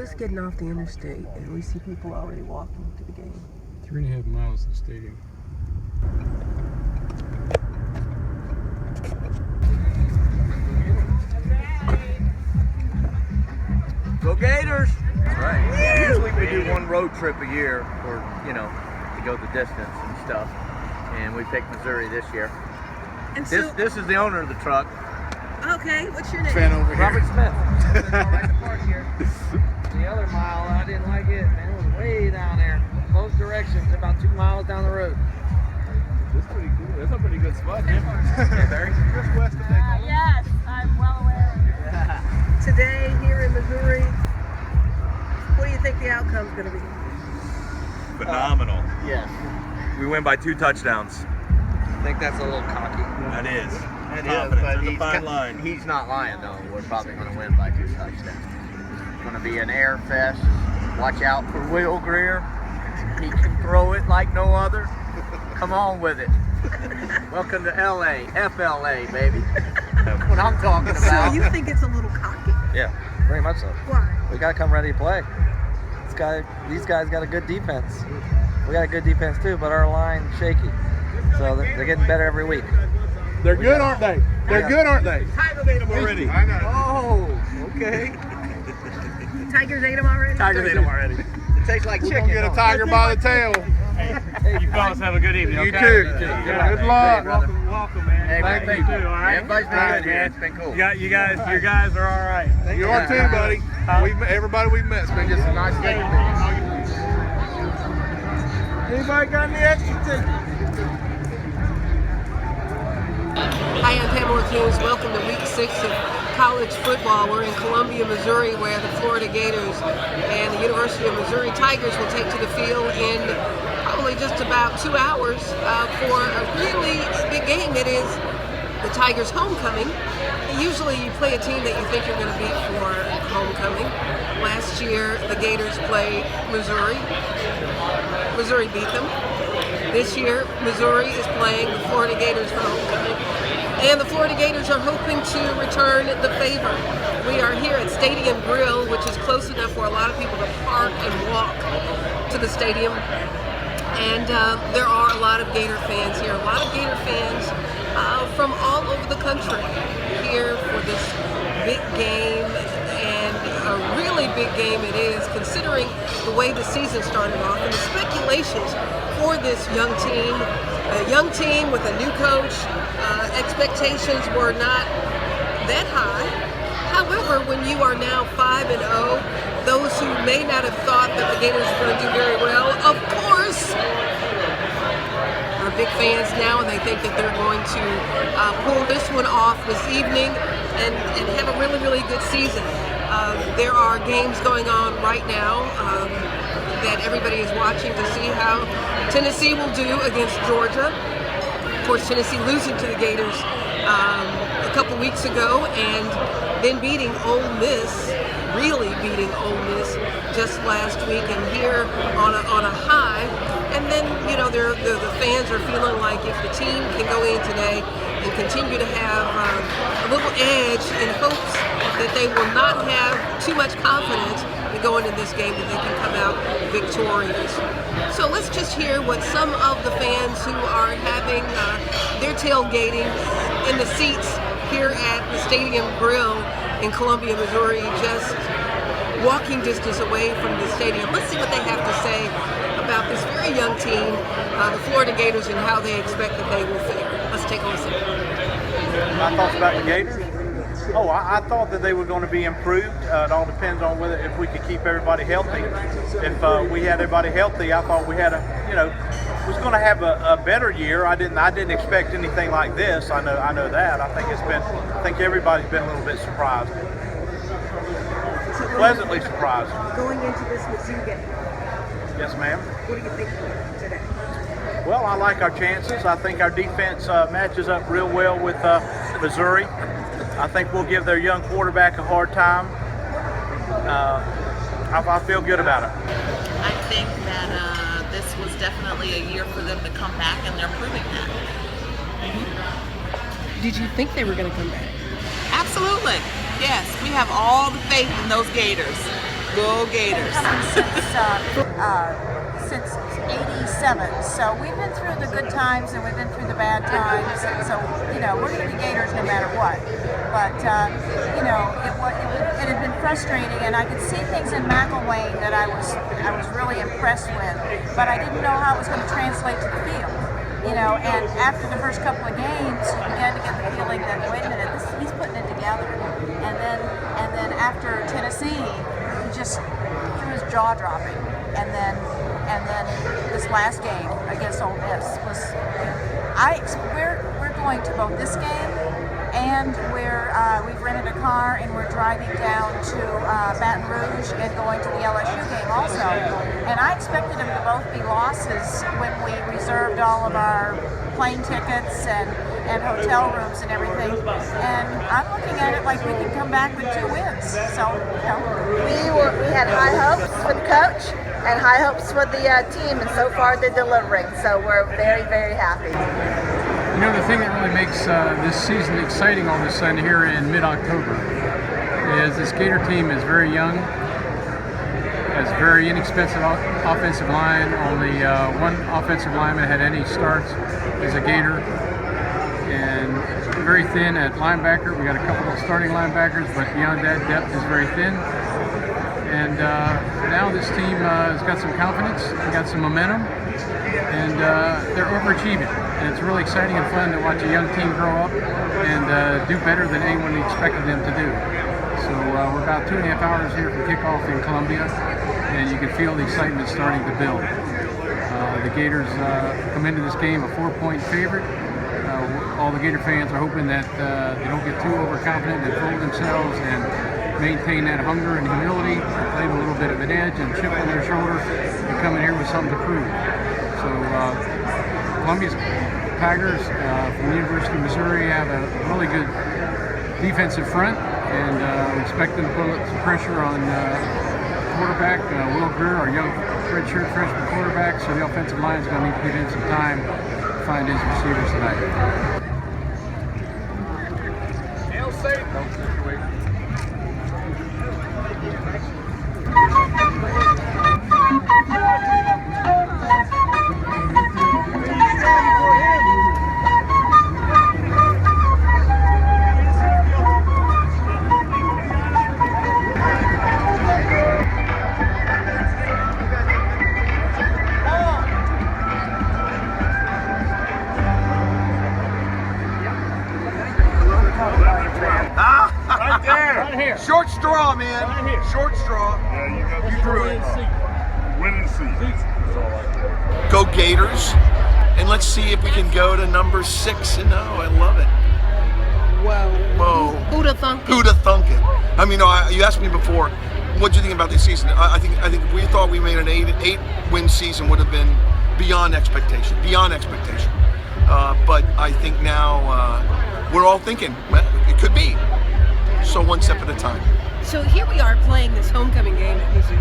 just getting off the interstate, and we see people already walking to the game. 3.5 miles to the stadium. Go Gators! That's right. Usually we do one road trip a year, or to go the distance and stuff. And we picked Missouri this year. And so, This is the owner of the truck. okay, what's your name? Fan over here. Robert Smith. Right to park here. The other mile, I didn't like it. Man, it was way down there. Both directions, about 2 miles down the road. That's pretty cool. That's a pretty good spot, Jim. Yeah, Barry. Just west of Daytona. Yes, I'm well aware. Today here in Missouri, what do you think the outcome's going to be? Phenomenal. Yes. We win by 2 touchdowns. I think that's a little cocky. That is. It Confidence. is, but There's a fine line. he's not lying, though. We're probably going to win by 2 touchdowns. It's going to be an air fest. Watch out for Will Greer. He can throw it like no other. Come on with it. Welcome to L.A., FLA, baby. That's what I'm talking about. So you think it's a little cocky? Yeah, very much so. Why? We got to come ready to play. These guys got a good defense. We got a good defense too, but our line's shaky. So they're getting better every week. They're good, aren't they? They're good, aren't they? Tigers ate them already. I know. Oh, okay. Tigers ate them already? Tigers ate them already. It tastes like We're chicken. going to get a tiger by the tail. You fellas have a good evening. You okay? too. Yeah. Good luck. Welcome, man. Hey, Thank thank you you. too. All right. Everybody's been good here. It's been cool. You guys are all right. You are too, buddy. Everybody we've met's been just a nice day. Anybody got any extra tickets? Hi, I'm Pamela Hughes. Welcome to week 6 of college football. We're in Columbia, Missouri, where the Florida Gators and the University of Missouri Tigers will take to the field in probably just about 2 hours for a really big game. It is the Tigers' homecoming. Usually you play a team that you think you're going to beat for homecoming. Last year, the Gators played Missouri. Missouri beat them. This year, Missouri is playing the Florida Gators for homecoming. And the Florida Gators are hoping to return the favor. We are here at Stadium Grill, which is close enough for a lot of people to park and walk to the stadium. And there are a lot of Gator fans here, a lot of Gator fans from all over the country here for this big game, and a really big game it is, considering the way the season started off and the speculations for this young team. A young team with a new coach. Expectations were not that high. However, when you are now 5-0, those who may not have thought that the Gators were going to do very well, of course, are big fans now, and they think that they're going to pull this one off this evening and have a really, really good season. There are games going on right now that everybody is watching to see how Tennessee will do against Georgia. Of course, Tennessee losing to the Gators a couple weeks ago, and then beating Ole Miss, really beating Ole Miss just last week, and here on a high. And then, the fans are feeling like if the team can go in today and continue to have a little edge in hopes that they will not have too much confidence in going into this game, that they can come out victorious. So let's just hear what some of the fans who are having their tailgating in the seats here at the Stadium Grill in Columbia, Missouri, just walking distance away from the stadium. Let's see what they have to say about this very young team, the Florida Gators, and how they expect that they will fare. Let's take a listen. My thoughts about the Gators? I thought that they were going to be improved. It all depends on if we could keep everybody healthy. If we had everybody healthy, I thought we had was going to have a better year. I didn't expect anything like this. I know that. I think everybody's been a little bit surprised. Pleasantly surprised. Going into this Mizzou game, Yes, ma'am. what do you think today? Well, I like our chances. I think our defense matches up real well with Missouri. I think we'll give their young quarterback a hard time. I feel good about it. I think that this was definitely a year for them to come back, and they're proving that. Did you think they were going to come back? Absolutely. Yes, we have all the faith in those Gators. Go Gators. Since '87. So we've been through the good times and we've been through the bad times. And so, we're going to be Gators no matter what. But, it had been frustrating, and I could see things in McElwain that I was really impressed with, but I didn't know how it was going to translate to the field. And after the first couple of games, you began to get the feeling that, wait a minute, he's putting it together. And then after Tennessee, he just threw his jaw dropping. And then this last game against Ole Miss was. We're going to both this game, and we've rented a car and we're driving down to Baton Rouge and going to the LSU game also. And I expected them to both be losses when we reserved all of our plane tickets and hotel rooms and everything. And I'm looking at it like we can come back with 2 wins. So, We had high hopes for the coach and high hopes for the team, and so far they're delivering. So we're very, very happy. The thing that really makes this season exciting all of a sudden here in mid-October is this Gator team is very young, has very inexpensive offensive line. Only one offensive lineman had any starts as a Gator, and very thin at linebacker. We got a couple of starting linebackers, but beyond that, depth is very thin. And now this team has got some confidence, got some momentum, and they're overachieving. And it's really exciting and fun to watch a young team grow up and do better than anyone expected them to do. So we're about 2.5 hours here from kickoff in Columbia, and you can feel the excitement starting to build. The Gators come into this game a 4-point favorite. All the Gator fans are hoping that they don't get too overconfident and fool themselves and maintain that hunger and humility, play with a little bit of an edge and chip on their shoulder, and come in here with something to prove. So Columbia's Tigers from the University of Missouri have a really good defensive front, and we expect them to put some pressure on quarterback Will Greer, our young redshirt freshman quarterback. So the offensive line is going to need to get in some time to find his receivers tonight. Short straw, man. Short straw. Yeah, you drew it. Winning season. That's all I Go Gators. And let's see if we can go to number 6-0. I love it. Whoa. Who'da thunk it? Who'da thunk it? I mean, you asked me before, what do you think about this season? I think if we thought we made an 8-win season would have been beyond expectation. But I think now we're all thinking, well, it could be. So one step at a time. So here we are playing this homecoming game at Mizzou.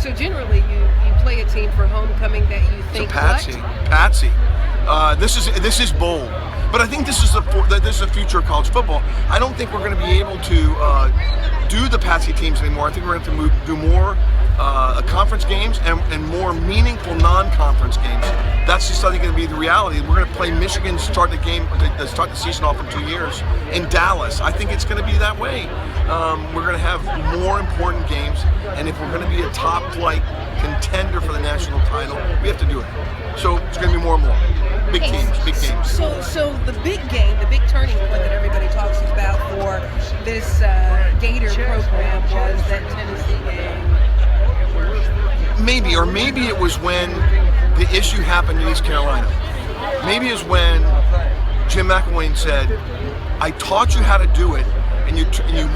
So generally you play a team for homecoming that you think Patsy. This is bold. But I think this is the future of college football. I don't think we're going to be able to do the Patsy teams anymore. I think we're going to have to do more conference games and more meaningful non-conference games. That's just, I think, going to be the reality. We're going to play Michigan to start the season off in 2 years in Dallas. I think it's going to be that way. We're going to have more important games, and if we're going to be a top-flight contender for the national title, we have to do it. So it's going to be more and more. Big teams, big games. So the big game, the big turning point that everybody talks about for this Gator program was that Tennessee game. Maybe it was when the issue happened in East Carolina. Maybe it was when Jim McElwain said, I taught you how to do it, and you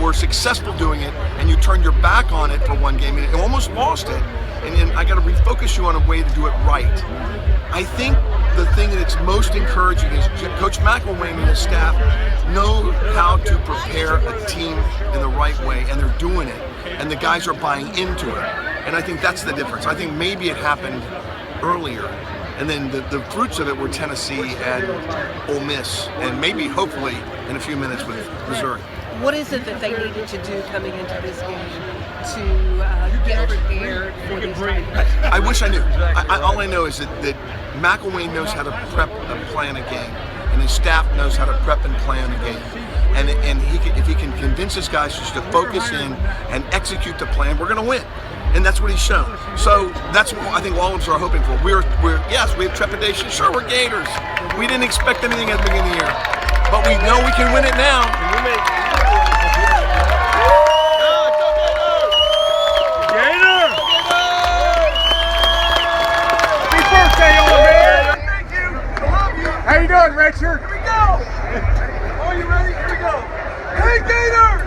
were successful doing it, and you turned your back on it for one game, and you almost lost it, and I got to refocus you on a way to do it right. I think the thing that's most encouraging is Coach McElwain and his staff know how to prepare a team in the right way, and they're doing it, and the guys are buying into it. And I think that's the difference. I think maybe it happened earlier, and then the fruits of it were Tennessee and Ole Miss, and maybe, hopefully, in a few minutes with Missouri. What is it that they needed to do coming into this game to get prepared for these Tigers? I wish I knew. All I know is that McElwain knows how to prep and plan a game, and his staff knows how to prep and plan a game. And if he can convince his guys just to focus in and execute the plan, we're going to win. And that's what he's shown. So that's what I think all of us are hoping for. Yes, we have trepidation. Sure, we're Gators. We didn't expect anything at the beginning of the year, but we know we can win it now. How you doing, Richard? Here we go! Are you ready? Here we go. Hey, Gators!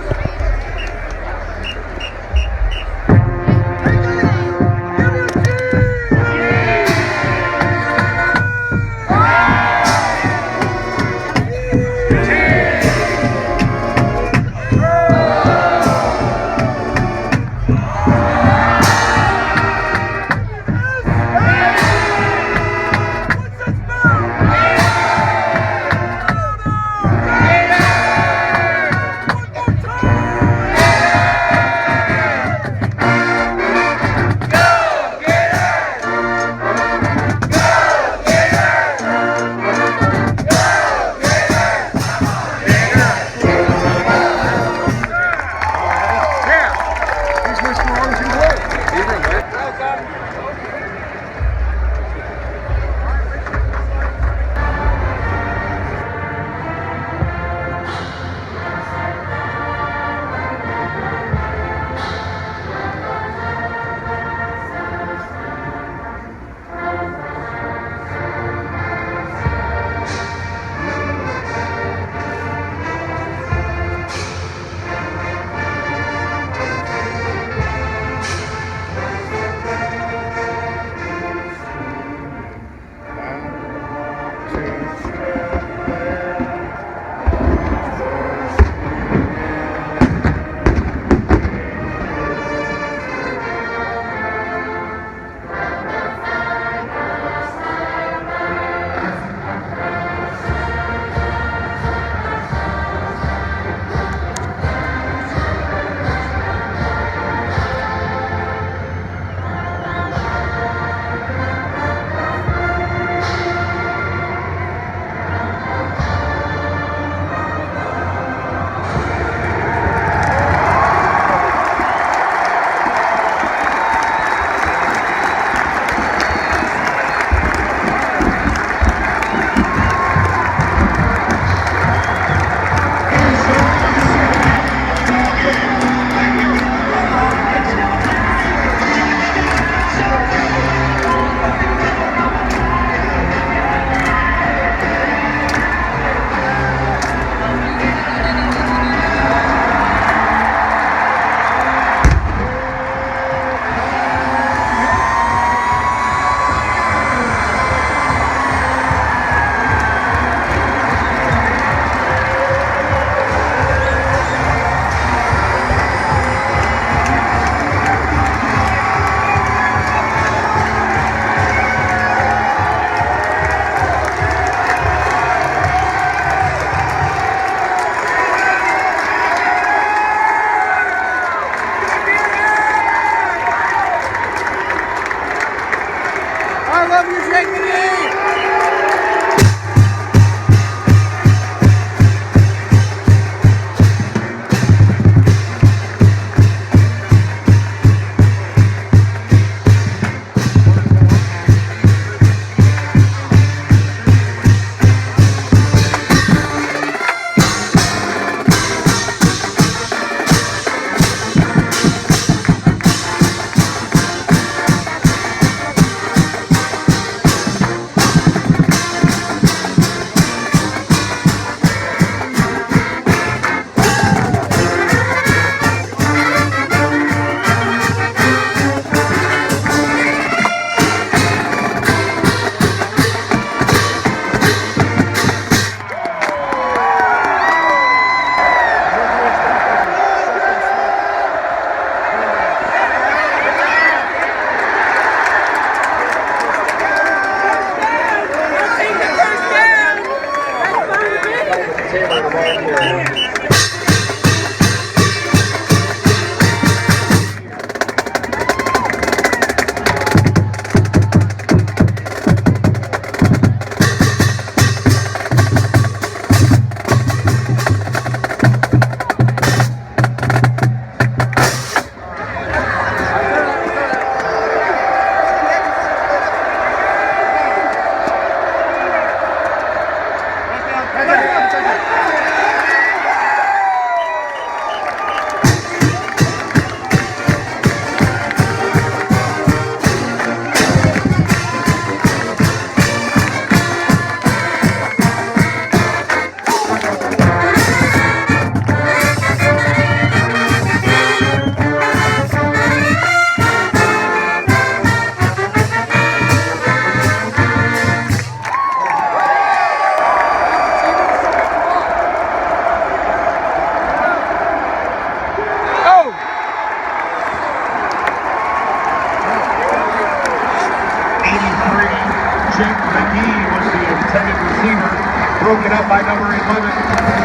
Jeff McGee was the intended receiver, broken up by number 11,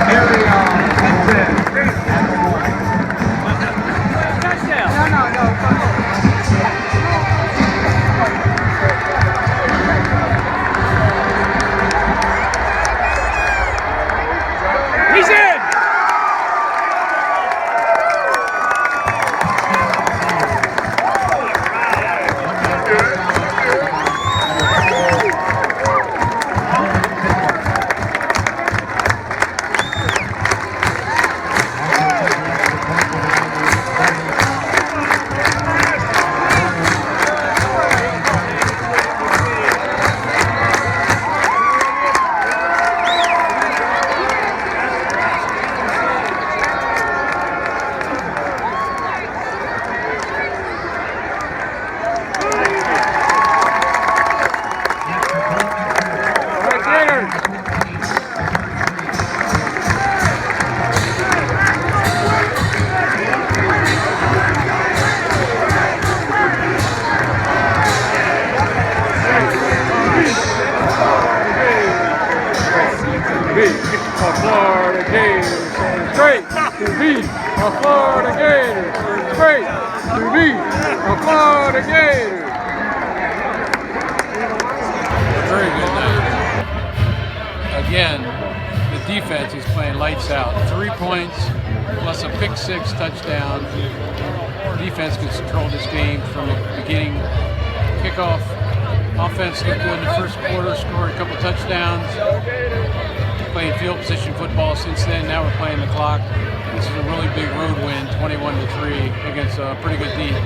Area Henson. He's in! Florida Gators, straight to be a Florida Gator, straight to be a Florida Gator. Very good night. Again, the defense is playing lights out. 3 points plus a pick-6 touchdown. Defense can control this game from the beginning. Kickoff. Offense looked good in the first quarter, scored a couple touchdowns. Playing field position football since then. Now we're playing the clock. This is a really big road win, 21-3 against a pretty good team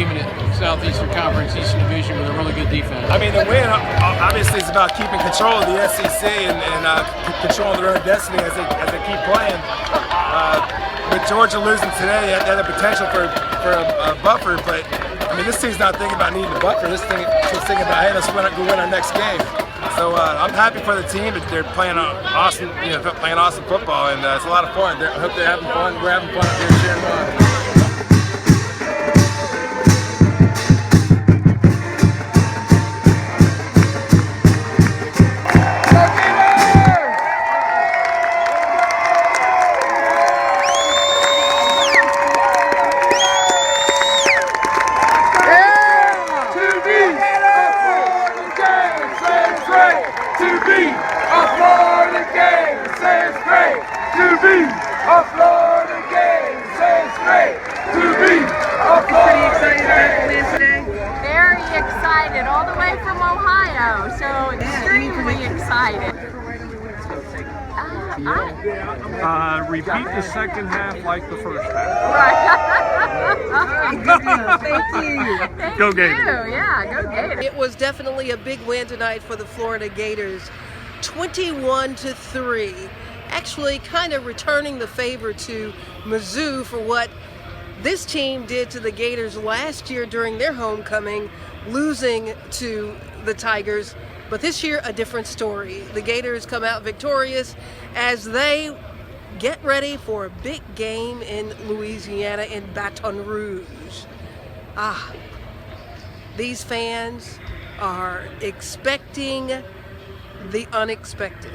in the Southeastern Conference, Eastern Division with a really good defense. I mean, the win obviously is about keeping control of the SEC and controlling their own destiny as they keep playing. With Georgia losing today, they had the potential for a buffer, but I mean, this team's not thinking about needing a buffer. This team is thinking about, hey, let's go win our next game. So I'm happy for the team that they're playing awesome, playing awesome football, and it's a lot of fun. I hope they're having fun. We're having fun up here cheering on. Very excited, all the way from Ohio, so extremely excited. Repeat the second half like the first half. Right. Thank you. Go Gators. Yeah, go Gators. It was definitely a big win tonight for the Florida Gators, 21-3. Actually kind of returning the favor to Mizzou for what this team did to the Gators last year during their homecoming, losing to the Tigers. But this year, a different story. The Gators come out victorious as they get ready for a big game in Louisiana in Baton Rouge. These fans are expecting the unexpected.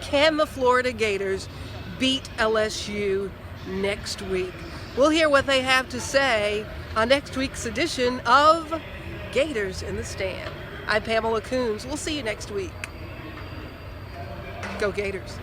Can the Florida Gators beat LSU next week? We'll hear what they have to say on next week's edition of Gators in the Stand. I'm Pamela Coons. We'll see you next week. Go Gators.